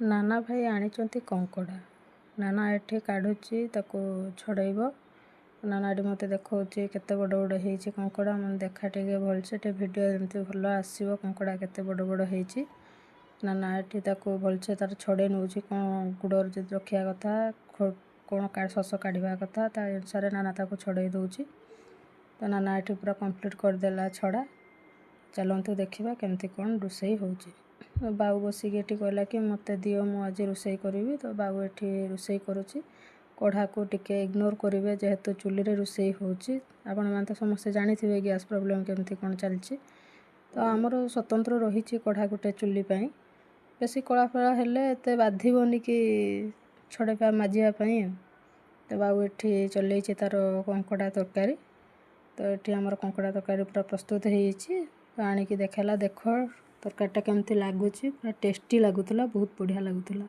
नाना भाई आनिचंती कंकड़ा। नाना एठी काढुची ताको छड़ाइब। नाना एठी मते देखौची केते बड़ बड़ हेइची कंकड़ा। मन देखा टिके भलसे टे वीडियो एमती भल आसीबो कंकड़ा केते बड़ बड़ हेइची। नाना एठी ताको भलसे तार छड़े नउची कोन गुडर जे रखिया कथा कोन का सस काढिबा कथा ता अनुसार नाना ताको छड़ाई दउची। तो नाना एठी पूरा कंप्लीट कर देला छड़ा। चलंतु देखिबा केमती कोन रुसई होउची। बाबू बसिक एठी कहला कि मते दियो मु आज रुसई करिवि। तो बाबू एठी रुसई करूची। कढ़ा को टिके इग्नोर करिवे जेहेतु चुली रे रुसई होउची। आपण मान तो समस्त जानिथिबे गैस प्रॉब्लम केमती कोन चलची। तो हमरो स्वतंत्र रहिची कढ़ा गुटे चुली पई। बेसी कळा फळा हेले एते बाधिबोनी कि छड़ेपा माजिया पई। तो बाबू एठी चलेइची तार कंकड़ा तरकारी। तो एठी हमर कंकड़ा तरकारी पूरा प्रस्तुत हेइची। तो आनी कि देखेला देखो तरकारीटा केमती लागुची। पूरा टेस्टी लागुतला, बहुत बढ़िया लागुतला।